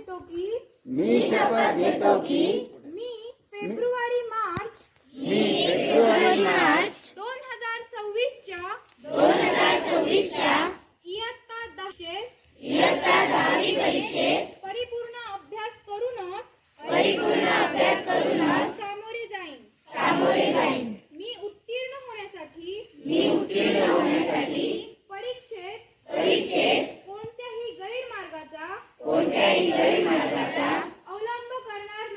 घेतो की मी शपथ घेतो की मी फेब्रुवारी मार्च 2026 च्या इयत्ता 10वी परीक्षेस परिपूर्ण अभ्यास करूनच सामोरे जाईन. मी उत्तीर्ण होण्यासाठी परीक्षेत कोणत्याही गैरमार्गाचा अवलंब करणार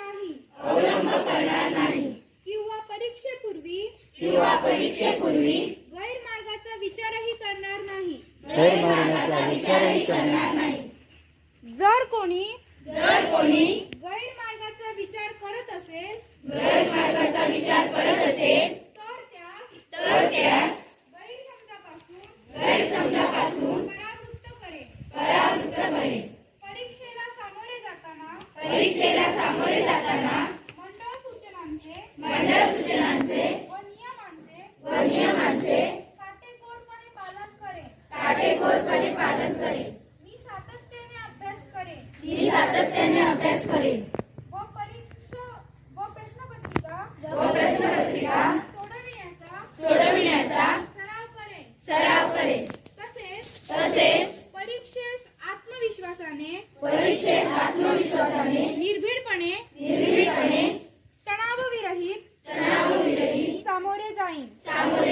नाही किंवा परीक्षेपूर्वी गैरमार्गाचा विचारही करणार नाही. जर कोणी गैरमार्गाचा विचार करत असेल तर त्यास गैरसमजापासून परावृत्त करेन. परीक्षेला सामोरे जाताना मंडळ सूचनांचे व नियमांचे काटेकोरपणे पालन करेन. मी सातत्याने अभ्यास करेन व प्रश्नपत्रिका सोडविण्याचा सराव करेन. तसेच परीक्षेस आत्मविश्वासाने निर्भीडपणे तणावविरहित सामोरे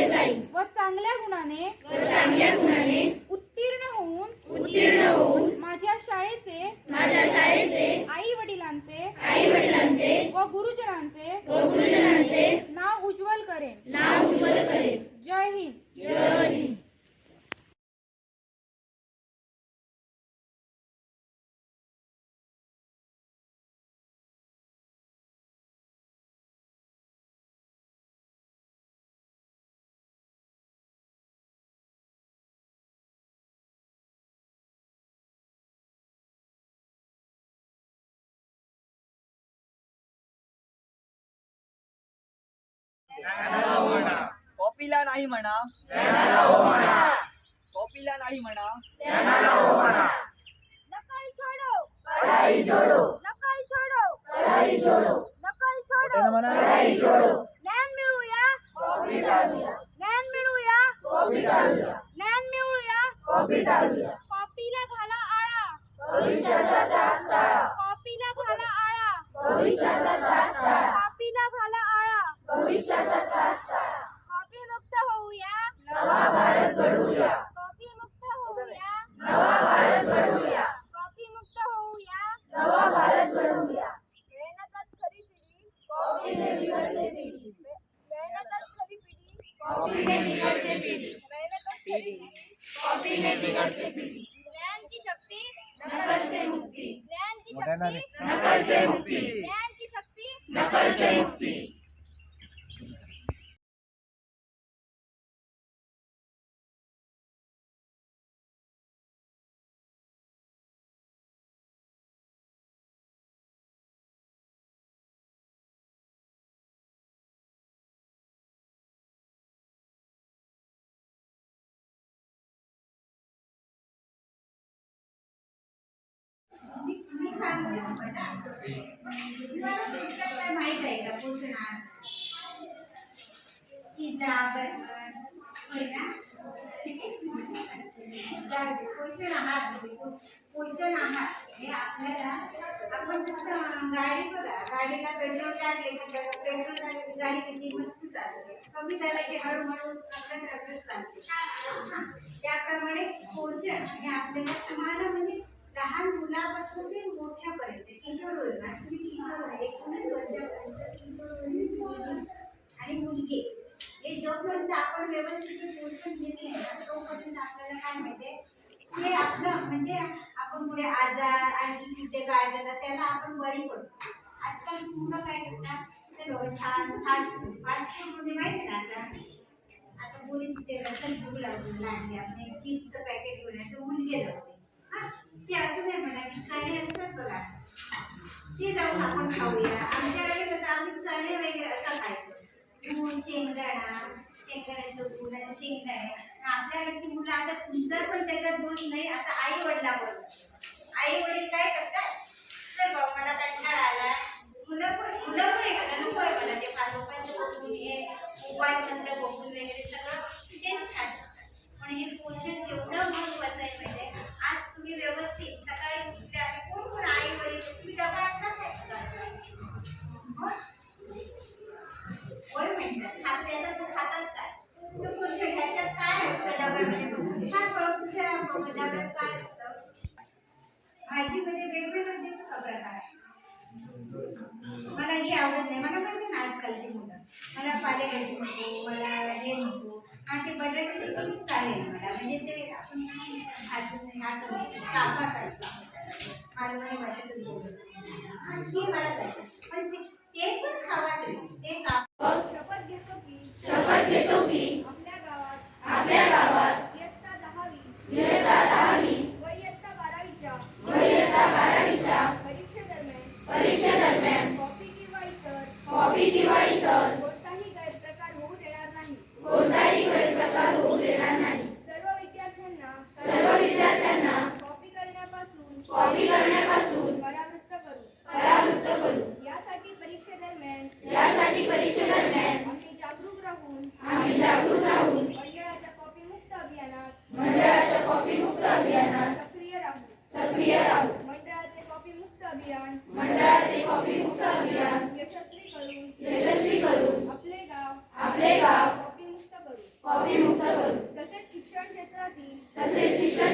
जाईन व चांगल्या गुणाने उत्तीर्ण होऊन माझ्या शाळेचे आई वडिलांचे व गुरुजनांचे नाव उज्ज्वल करेन. जय हिंद. कॉपीला नाही म्हणा, कॉपीला नाही म्हणा. नकल छोड़ो, पढ़ाई जोड़ो. नकल छोड़ो, पढ़ाई जोड़ो. नकल छोड़ो, पढ़ाई जोड़ो. ज्ञान मिळूया, कॉपी टाळूया. ज्ञान मिळूया, कॉपी टाळूया. ज्ञान मिळूया, कॉपी टाळूया. कॉपीला घाला आळा, भविष्याचा त्रास टाळा. कॉपीला घाला आळा, भविष्याचा त्रास टाळा. कॉपीला घाला आळा, भविष्याचा त्रास टाळा. कॉपी मुक्त होऊया, नवा भारत घडवूया. कॉपी मुक्त होऊया, नवा भारत घडवूया. कॉपी मुक्त होऊया, नवा भारत घडवूया. मेहनतच खरी पिढी, कॉपीने बिघडते पिढी. मेहनतच खरी पिढी, कॉपीने बिघडते पिढी. मेहनतच खरी पिढी, कॉपीने बिघडते पिढी. ज्ञान की शक्ती, नकल से मुक्ति. ज्ञान की शक्ती, नकल से मुक्ति. ज्ञान की शक्ती, नकल से मुक्ति. मी सांगते तुम्हाला काय माहित आहे का पोषणार पिझ्झा बर्गर होय ना पोषण आहार हे आपल्याला आपण जसं गाडी बघा गाडीला पेट्रोल टाकले की पेट्रोल गाडी कशी मस्त चालते कमी झालं की हळूहळू आपल्याला चालते त्याप्रमाणे पोषण हे आपल्याला तुम्हाला म्हणजे लहान मुलापासून ते मोठ्यापर्यंत किशोर होईल ना तुम्ही किशोर होईल 19 वर्षापर्यंत किशोर होईल आणि मुलगी हे जोपर्यंत आपण व्यवस्थित पोषण घेत नाही ना तोपर्यंत आपल्याला काय माहिती हे आपलं म्हणजे आपण पुढे आजार आणि कुठे काय जातात त्याला आपण बळी पडतो. आजकालची मुलं काय करतात ते छान फास्ट फूड म्हणजे माहिती आहे ना आता मुली तिथे भूक लागून लागली आपण एक चिप्सचं पॅकेट घेऊन येतो मुलगी जाते ते असं नाही म्हणा की चणे असतात बघा ते जाऊन आपण खाऊया. आमच्याकडे कसं आम्ही चणे वगैरे असं खायचो गूळ शेंगदाण्याचं गूळ आणि शेंगदाणे आपल्याकडची मुलं आता तुमचं पण त्याच्यात दोष नाही आता आई वडील काय करतात सकाळी उठल्या आणि कोण कोण आई वडील तुम्ही डबा आणता काय सकाळचा? होय म्हणतात खात्याचा तर खातात काय तर क्वेश्चन ह्याच्यात काय असतं डब्यामध्ये छान कळून दुसऱ्या डब्यात काय असतं भाजीमध्ये वेगवेगळे प्रकार आहे मला ही आवडत नाही मला माहिती ना आजकालची मुलं मला पालेभाजी नको मला हे नको आणि ते बटाटे तसंच चालेल मला म्हणजे ते आपण भाजून हा करतो कापा काढतो मालवणी भाषेतच बोलतो ती मला चालेल पण ते पण खावा ते काप शपथ घेतो की शपथ घेतो की आपल्या गावात इयत्ता 10वी इयत्ता 10वी व इयत्ता 12वीच्या व इयत्ता 12वीच्या परीक्षेदरम्यान कॉपी किंवा इतर कोणताही गैरप्रकार होऊ देणार नाही. कोणताही गैरप्रकार होऊ देणार नाही. सर्व विद्यार्थ्यांना कॉपी करण्यापासून परावृत्त करू. यासाठी परीक्षेदरम्यान आम्ही जागरूक राहून मंडळाच्या कॉपी मुक्त अभियानात सक्रिय राहू. मंडळाचे कॉपी मुक्त अभियान यशस्वी करून आपले गाव कॉपी मुक्त करू. तसेच शिक्षण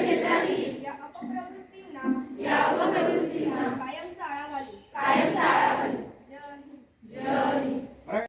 क्षेत्रातील